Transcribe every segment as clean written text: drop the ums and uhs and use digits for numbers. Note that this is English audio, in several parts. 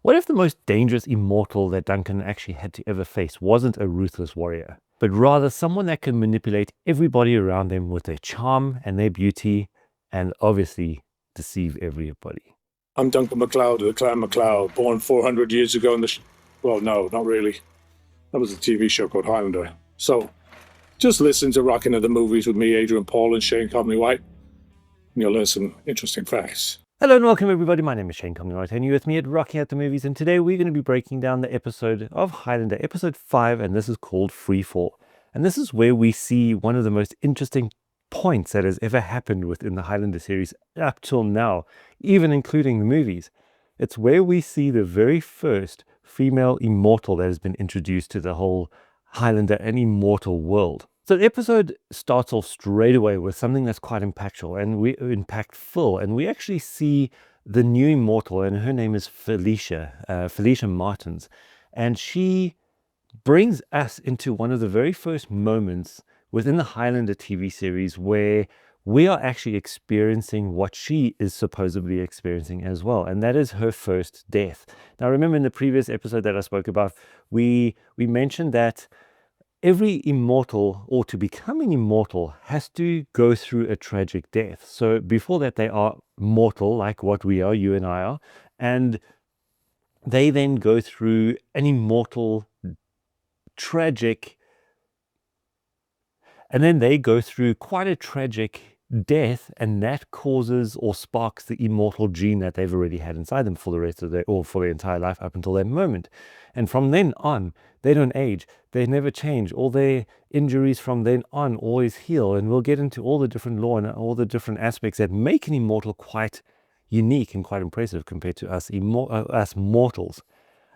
What if the most dangerous immortal that Duncan actually had to ever face wasn't a ruthless warrior, but rather someone that can manipulate everybody around them with their charm and their beauty, and obviously deceive everybody? I'm Duncan MacLeod of the Clan MacLeod, born 400 years ago in the... well, no, not really. That was a TV show called Highlander. So, just listen to Rockin' at the Movies with me, Adrian Paul, and Shane comley-White, and you'll learn some interesting facts. Hello and welcome everybody, my name is Shane comley-White and you're with me at Rocking at the Movies, and today we're going to be breaking down the episode of Highlander, episode 5, and this is called Freefall. And this is where we see one of the most interesting points that has ever happened within the Highlander series up till now, even including the movies. It's where we see the very first female immortal that has been introduced to the whole Highlander and immortal world. So the episode starts off straight away with something that's quite impactful, and we actually see the new immortal, and her name is Felicia Martins, and she brings us into one of the very first moments within the Highlander TV series where we are actually experiencing what she is supposedly experiencing as well, and that is her first death. Now, remember in the previous episode that I spoke about, we mentioned that every immortal, or to become an immortal, has to go through a tragic death. So before that, they are mortal, like what we are, you and I are, and they then go through an immortal, tragic, and then they go through quite a tragic death, and that causes or sparks the immortal gene that they've already had inside them for the rest of their, or for their entire life up until that moment. And from then on, they don't age, they never change. All their injuries from then on always heal, and we'll get into all the different lore and all the different aspects that make an immortal quite unique and quite impressive compared to us mortals.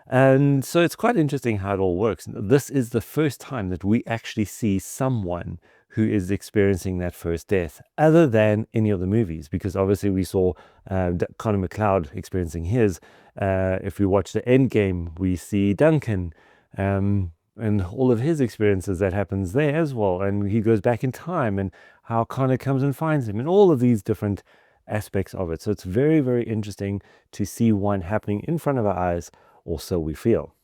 And so it's quite interesting how it all works. This is the first time that we actually see someone who is experiencing that first death, other than any of the movies, because obviously we saw Connor MacLeod experiencing his. If we watch the end game, we see Duncan and all of his experiences that happens there as well. And he goes back in time, and how Connor comes and finds him, and all of these different aspects of it. So it's very, very interesting to see one happening in front of our eyes, or so we feel.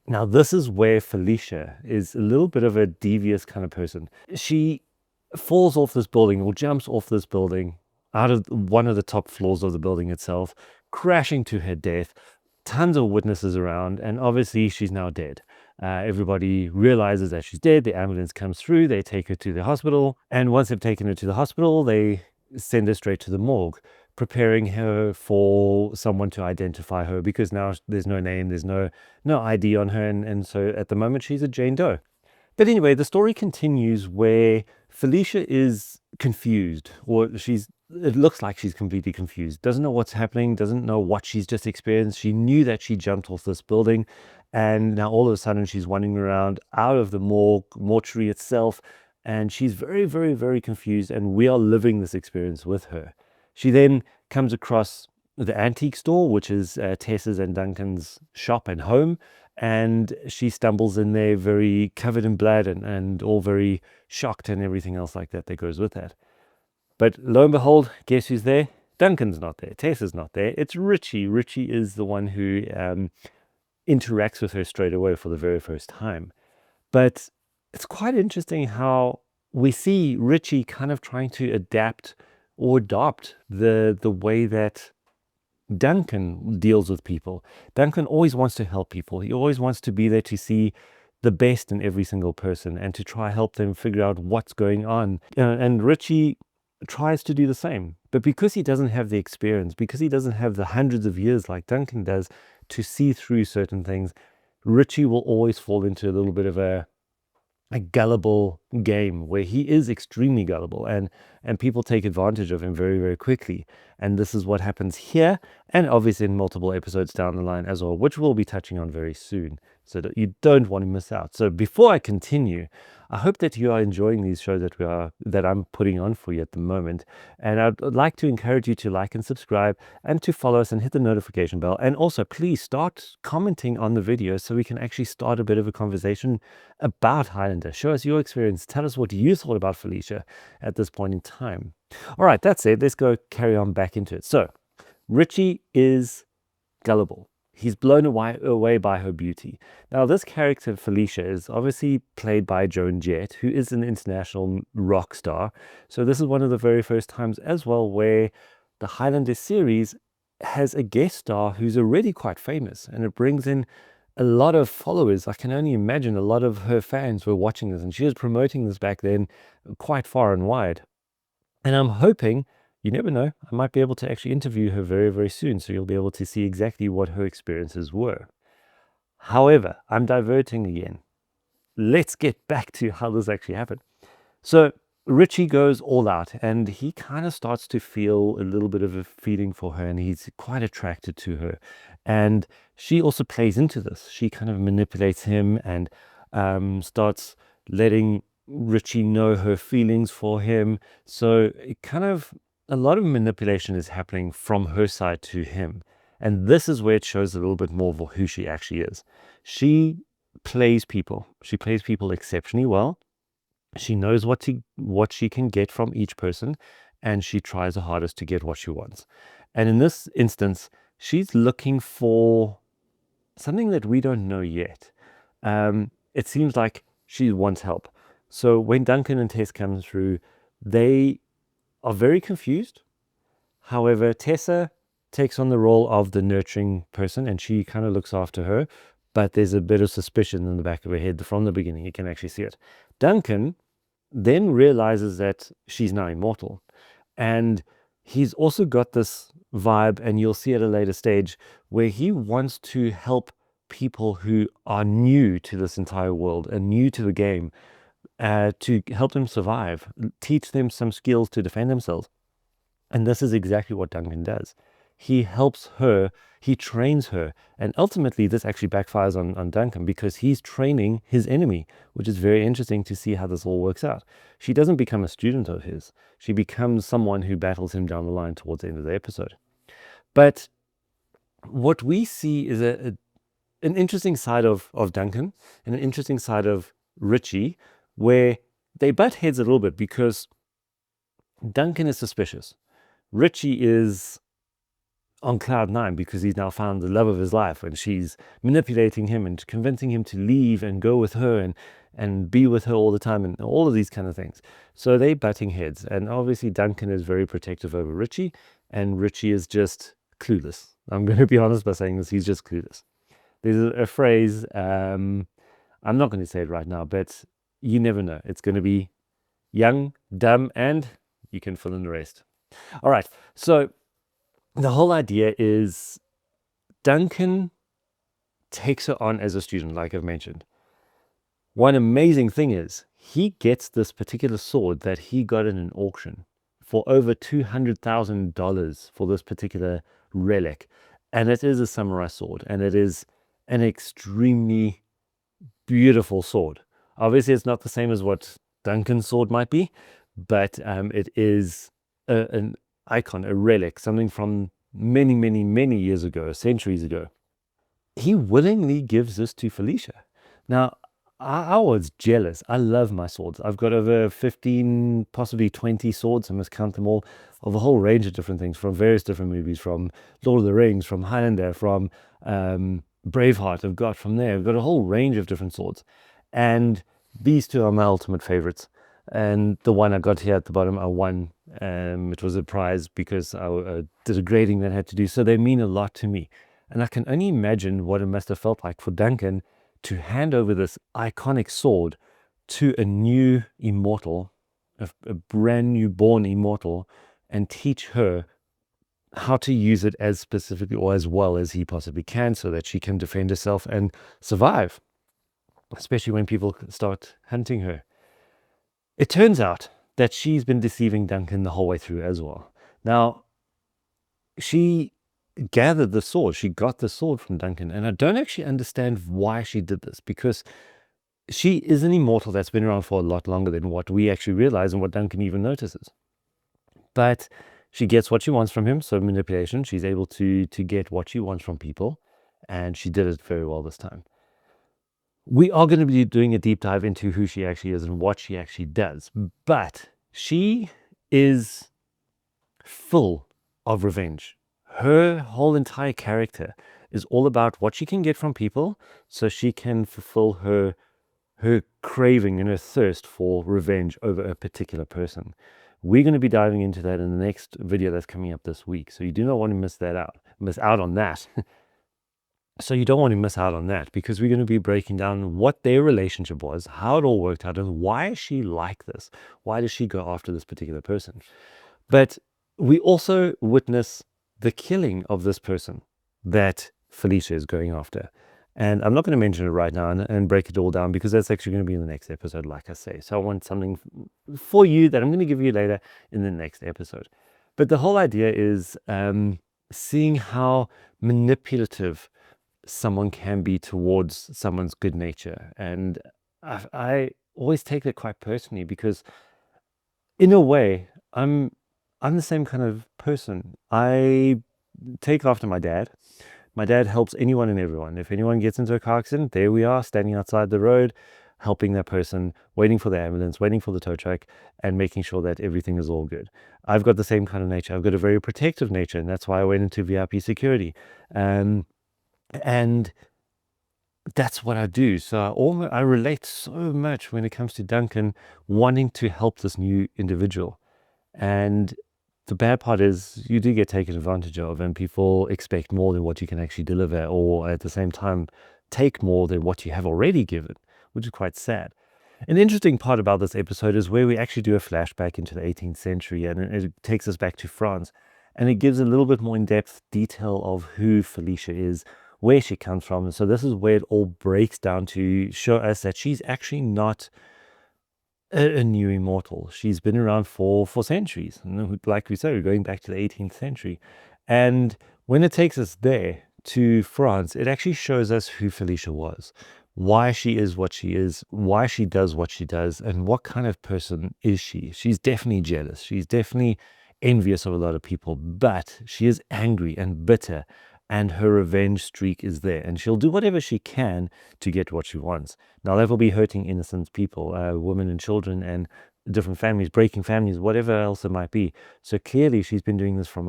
Now, this is where Felicia is a little bit of a devious kind of person. She falls off this building, or jumps off this building out of one of the top floors of the building itself, crashing to her death. Tons of witnesses around, and obviously she's now dead. Everybody realizes that she's dead. The ambulance comes through, they take her to the hospital, and once they've taken her to the hospital, they send her straight to the morgue, preparing her for someone to identify her, because now there's no name, there's no ID on her, and so at the moment she's a Jane Doe. But anyway, the story continues where Felicia is confused, or it looks like she's completely confused, doesn't know what's happening, doesn't know what she's just experienced. She knew that she jumped off this building, and now all of a sudden she's wandering around out of the mortuary itself, and she's very, very, very confused, and we are living this experience with her. She then comes across the antique store, which is Tess's and Duncan's shop and home, and she stumbles in there very covered in blood and all very shocked and everything else like that goes with that. But lo and behold, guess who's there? Duncan's not there. Tess is not there. It's Richie. Richie is the one who interacts with her straight away for the very first time. But it's quite interesting how we see Richie kind of trying to adapt or adopt the way that Duncan deals with people. Duncan always wants to help people. He always wants to be there to see the best in every single person and to try help them figure out what's going on. And Richie tries to do the same. But because he doesn't have the experience, because he doesn't have the hundreds of years like Duncan does to see through certain things, Richie will always fall into a little bit of a gullible game where he is extremely gullible, and people take advantage of him very, very quickly. And this is what happens here, and obviously in multiple episodes down the line as well, which we'll be touching on very soon, so that you don't want to miss out. So before I continue, I hope that you are enjoying these shows that I'm putting on for you at the moment, and I'd like to encourage you to like and subscribe, and to follow us and hit the notification bell. And also, please start commenting on the video so we can actually start a bit of a conversation about Highlander. Show us your experience. Tell us what you thought about Felicia at this point in time. All right, that's it. Let's go carry on back into it. So Richie is gullible. he's blown away by her beauty. Now, this character, Felicia, is obviously played by Joan Jett, who is an international rock star. So this is one of the very first times as well where the Highlander series has a guest star who's already quite famous, and it brings in a lot of followers. I can only imagine a lot of her fans were watching this, and she was promoting this back then quite far and wide. And I'm hoping, you never know, I might be able to actually interview her very, very soon, so you'll be able to see exactly what her experiences were. However, I'm diverting again. Let's get back to how this actually happened. So Richie goes all out, and he kind of starts to feel a little bit of a feeling for her, and he's quite attracted to her. And she also plays into this. She kind of manipulates him and starts letting Richie know her feelings for him. So it kind of, a lot of manipulation is happening from her side to him. And this is where it shows a little bit more of who she actually is. She plays people. She plays people exceptionally well. She knows what she can get from each person, and she tries her hardest to get what she wants. And in this instance, she's looking for something that we don't know yet. It seems like she wants help. So when Duncan and Tess come through, they are very confused. However, Tessa takes on the role of the nurturing person, and she kind of looks after her, but there's a bit of suspicion in the back of her head from the beginning. You can actually see it. Duncan then realizes that she's now immortal, and he's also got this vibe, and you'll see at a later stage, where he wants to help people who are new to this entire world and new to the game, to help them survive, teach them some skills to defend themselves. And this is exactly what Duncan does. He helps her, he trains her, and ultimately this actually backfires on Duncan, because he's training his enemy, which is very interesting to see how this all works out. She doesn't become a student of his. She becomes someone who battles him down the line towards the end of the episode. But what we see is an interesting side of Duncan and an interesting side of Richie, where they butt heads a little bit, because Duncan is suspicious. Richie is on cloud nine because he's now found the love of his life, and she's manipulating him and convincing him to leave and go with her and be with her all the time, and all of these kind of things. So they butting heads, and obviously Duncan is very protective over Richie, and Richie is just clueless. I'm going to be honest by saying this, he's just clueless. There's a phrase, I'm not going to say it right now, but you never know. It's going to be young, dumb, and you can fill in the rest. All right, so the whole idea is Duncan takes her on as a student, like I've mentioned. One amazing thing is he gets this particular sword that he got in an auction for over $200,000 for this particular relic. And it is a samurai sword, and it is an extremely beautiful sword. Obviously, it's not the same as what Duncan's sword might be, but it is an icon, a relic, something from many, many, many years ago, centuries ago. He willingly gives this to Felicia. Now, I was jealous. I love my swords. I've got over 15, possibly 20 swords. I must count them all, of a whole range of different things, from various different movies, from Lord of the Rings, from Highlander, from Braveheart. I've got a whole range of different swords. And these two are my ultimate favorites. And the one I got here at the bottom, I won. It was a prize because I did a grading that I had to do. So they mean a lot to me. And I can only imagine what it must have felt like for Duncan to hand over this iconic sword to a new immortal, a brand new born immortal, and teach her how to use it as specifically or as well as he possibly can, so that she can defend herself and survive, especially when people start hunting her. It turns out that she's been deceiving Duncan the whole way through as well. Now, she gathered the sword. She got the sword from Duncan, and I don't actually understand why she did this, because she is an immortal that's been around for a lot longer than what we actually realize and what Duncan even notices. But she gets what she wants from him, so manipulation. She's able to get what she wants from people, and she did it very well this time. We are going to be doing a deep dive into who she actually is and what she actually does, but she is full of revenge. Her whole entire character is all about what she can get from people so she can fulfill her craving and her thirst for revenge over a particular person. We're going to be diving into that in the next video that's coming up this week. So you do not want to miss out on that. So you don't want to miss out on that, because we're going to be breaking down what their relationship was, how it all worked out, and why is she like this? Why does she go after this particular person? But we also witness the killing of this person that Felicia is going after. And I'm not going to mention it right now and break it all down, because that's actually going to be in the next episode, like I say. So I want something for you that I'm going to give you later in the next episode. But the whole idea is seeing how manipulative someone can be towards someone's good nature. And I always take that quite personally, because in a way, I'm the same kind of person. I take after my dad. My dad helps anyone and everyone. If anyone gets into a car accident, there we are, standing outside the road, helping that person, waiting for the ambulance, waiting for the tow truck, and making sure that everything is all good. I've got the same kind of nature. I've got a very protective nature, and that's why I went into VIP security. And that's what I do. So I relate so much when it comes to Duncan wanting to help this new individual. And the bad part is you do get taken advantage of, and people expect more than what you can actually deliver, or at the same time take more than what you have already given, which is quite sad. An interesting part about this episode is where we actually do a flashback into the 18th century, and it takes us back to France, and it gives a little bit more in-depth detail of who Felicia is, where she comes from. So this is where it all breaks down to show us that she's actually not a new immortal. She's been around for centuries. And like we said, we're going back to the 18th century. And when it takes us there to France, it actually shows us who Felicia was, why she is what she is, why she does what she does, and what kind of person is she. She's definitely jealous. She's definitely envious of a lot of people, but she is angry and bitter, and her revenge streak is there, and she'll do whatever she can to get what she wants. Now, that will be hurting innocent people, women and children, and different families, breaking families, whatever else it might be. So clearly, she's been doing this from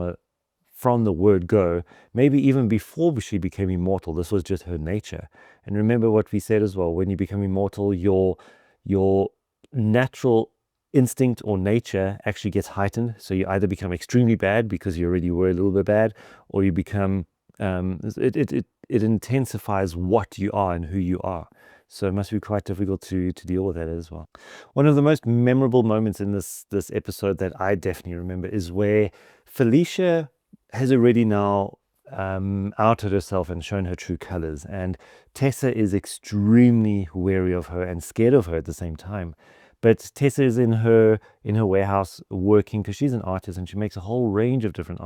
the word go, maybe even before she became immortal. This was just her nature. And remember what we said as well, when you become immortal, your natural instinct or nature actually gets heightened. So you either become extremely bad because you already were a little bit bad, or you become it intensifies what you are and who you are. So it must be quite difficult to deal with that as well. One of the most memorable moments in this episode that I definitely remember is where Felicia has already now outed herself and shown her true colors, and Tessa is extremely wary of her and scared of her at the same time. But Tessa is in her warehouse working, because she's an artist and she makes a whole range of different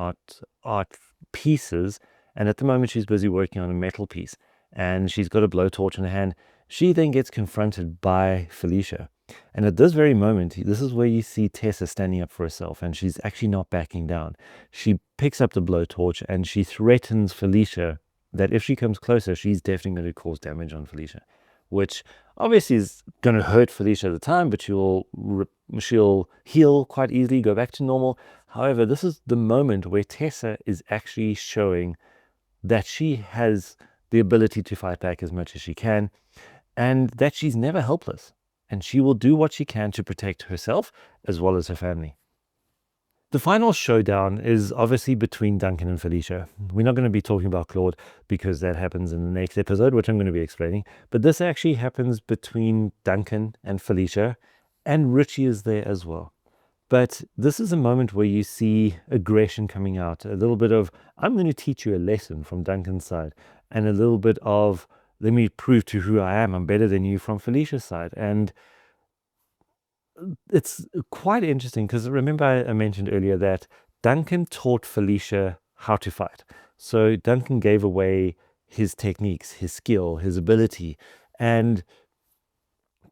art pieces. And at the moment, she's busy working on a metal piece, and she's got a blowtorch in her hand. She then gets confronted by Felicia. And at this very moment, this is where you see Tessa standing up for herself, and she's actually not backing down. She picks up the blowtorch and she threatens Felicia that if she comes closer, she's definitely going to cause damage on Felicia, which obviously is going to hurt Felicia at the time, but she'll heal quite easily, go back to normal. However, this is the moment where Tessa is actually showing that she has the ability to fight back as much as she can, and that she's never helpless, and she will do what she can to protect herself as well as her family. The final showdown is obviously between Duncan and Felicia. We're not going to be talking about Claude, because that happens in the next episode, which I'm going to be explaining, but this actually happens between Duncan and Felicia, and Richie is there as well. But this is a moment where you see aggression coming out, a little bit of, I'm going to teach you a lesson from Duncan's side, and a little bit of, let me prove to who I am, I'm better than you, from Felicia's side. And it's quite interesting, because remember I mentioned earlier that Duncan taught Felicia how to fight. So Duncan gave away his techniques, his skill, his ability, and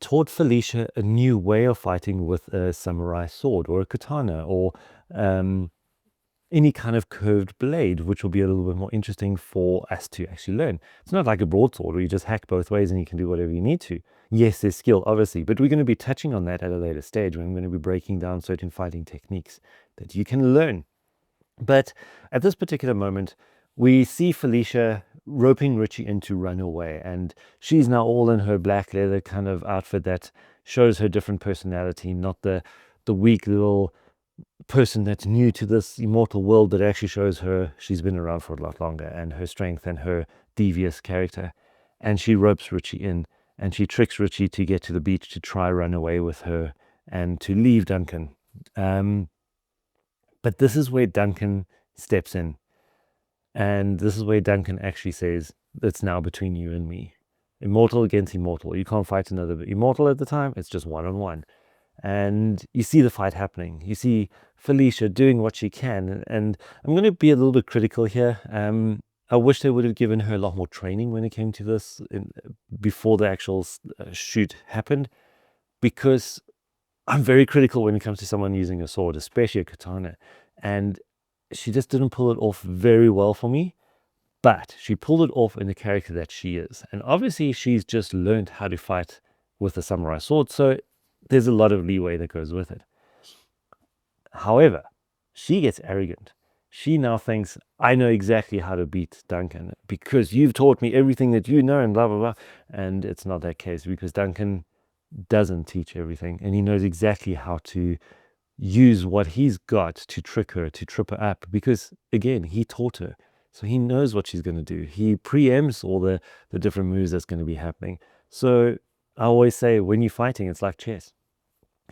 taught Felicia a new way of fighting with a samurai sword or a katana, or any kind of curved blade, which will be a little bit more interesting for us to actually learn. It's not like a broadsword where you just hack both ways and you can do whatever you need to. Yes, there's skill, obviously, but we're going to be touching on that at a later stage, when I'm going to be breaking down certain fighting techniques that you can learn. But at this particular moment, we see Felicia roping Richie in to run away, and she's now all in her black leather kind of outfit that shows her different personality, not the weak little person that's new to this immortal world, but actually shows her she's been around for a lot longer and her strength and her devious character. And she ropes Richie in, and she tricks Richie to get to the beach to try run away with her and to leave Duncan. But this is where Duncan steps in. And this is where Duncan actually says, it's now between you and me. Immortal against immortal. You can't fight another immortal at the time. It's just one-on-one. And you see the fight happening. You see Felicia doing what she can. And I'm going to be a little bit critical here. I wish they would have given her a lot more training when it came to this before the actual shoot happened. Because I'm very critical when it comes to someone using a sword, especially a katana. And she just didn't pull it off very well for me, but she pulled it off in the character that she is. And obviously she's just learned how to fight with a samurai sword, so there's a lot of leeway that goes with it. However, she gets arrogant. She now thinks, I know exactly how to beat Duncan because you've taught me everything that you know and blah, blah, blah. And it's not that case, because Duncan doesn't teach everything, and he knows exactly how to use what he's got to trick her, to trip her up, because again, he taught her, so he knows what she's going to do. He preempts all the different moves that's going to be happening. So I always say, when you're fighting, it's like chess.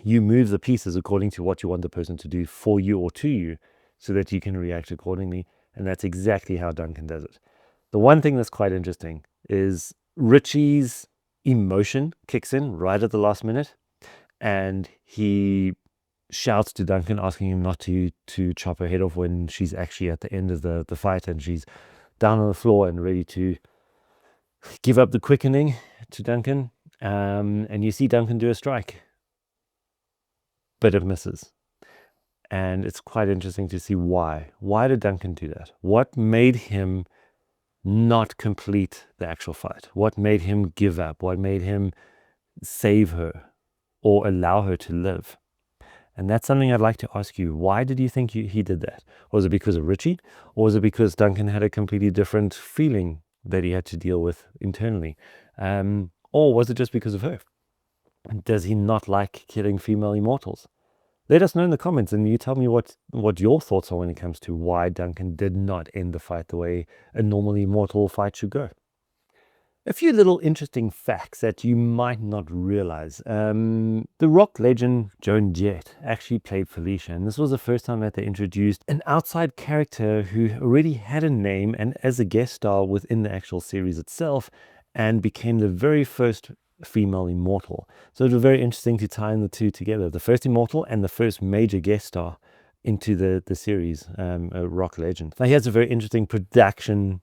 You move the pieces according to what you want the person to do for you or to you, so that you can react accordingly. And that's exactly how Duncan does it. The one thing that's quite interesting is Richie's emotion kicks in right at the last minute, and he shouts to Duncan, asking him not to chop her head off when she's actually at the end of the fight and she's down on the floor and ready to give up the quickening to Duncan. And you see Duncan do a strike, but it misses. And it's quite interesting to see why. Why did Duncan do that? What made him not complete the actual fight? What made him give up? What made him save her or allow her to live? And that's something I'd like to ask you. Why did you think he did that? Was it because of Richie? Or was it because Duncan had a completely different feeling that he had to deal with internally? Or was it just because of her? Does he not like killing female immortals? Let us know in the comments, and you tell me what your thoughts are when it comes to why Duncan did not end the fight the way a normal immortal fight should go. A few little interesting facts that you might not realize. The rock legend Joan Jett actually played Felicia, and this was the first time that they introduced an outside character who already had a name and as a guest star within the actual series itself, and became the very first female immortal. So it was very interesting to tie in the two together, the first immortal and the first major guest star into the series, a rock legend. Now here's a very interesting production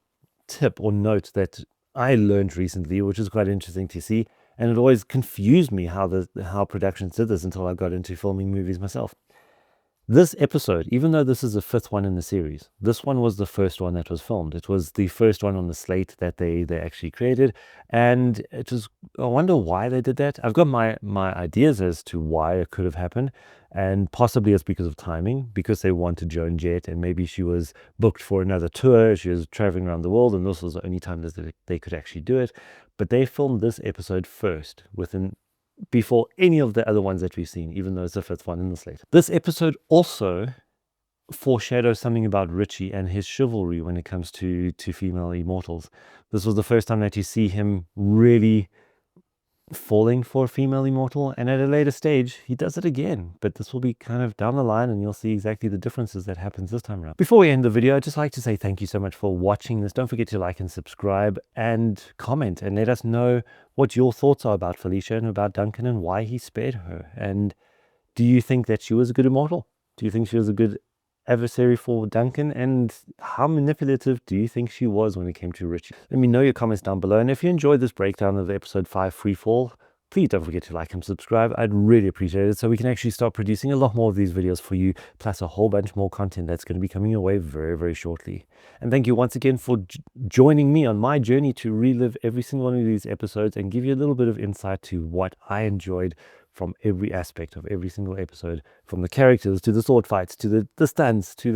tip or note that I learned recently, which is quite interesting to see, and it always confused me how productions did this until I got into filming movies myself. This episode, even though this is the 5th one in the series, this one was the first one that was filmed. It was the first one on the slate that they actually created, and I wonder why they did that. I've got my ideas as to why it could have happened, and possibly it's because of timing, because they wanted Joan Jett, and maybe she was booked for another tour. She was traveling around the world, and this was the only time that they could actually do it. But they filmed this episode first, before any of the other ones that we've seen, even though it's the 5th one in the slate. This episode also foreshadows something about Richie and his chivalry when it comes to female immortals. This was the first time that you see him really falling for a female immortal, and at a later stage he does it again, but this will be kind of down the line, and you'll see exactly the differences that happens this time around. Before we end the video, I'd just like to say thank you so much for watching this. Don't forget to like and subscribe and comment, and let us know what your thoughts are about Felicia and about Duncan and why he spared her. And do you think that she was a good immortal? Do you think she was a good adversary for Duncan? And how manipulative do you think she was when it came to Richie? Let me know your comments down below, and if you enjoyed this breakdown of episode 5 Freefall, please don't forget to like and subscribe. I'd really appreciate it, so we can actually start producing a lot more of these videos for you, plus a whole bunch more content that's going to be coming your way very, very shortly. And thank you once again for joining me on my journey to relive every single one of these episodes and give you a little bit of insight to what I enjoyed from every aspect of every single episode, from the characters to the sword fights to the stunts to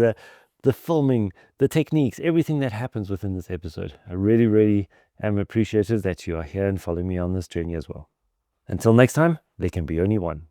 the the filming, the techniques, everything that happens within this episode. I really, really am appreciative that you are here and following me on this journey as well. Until next time, there can be only one.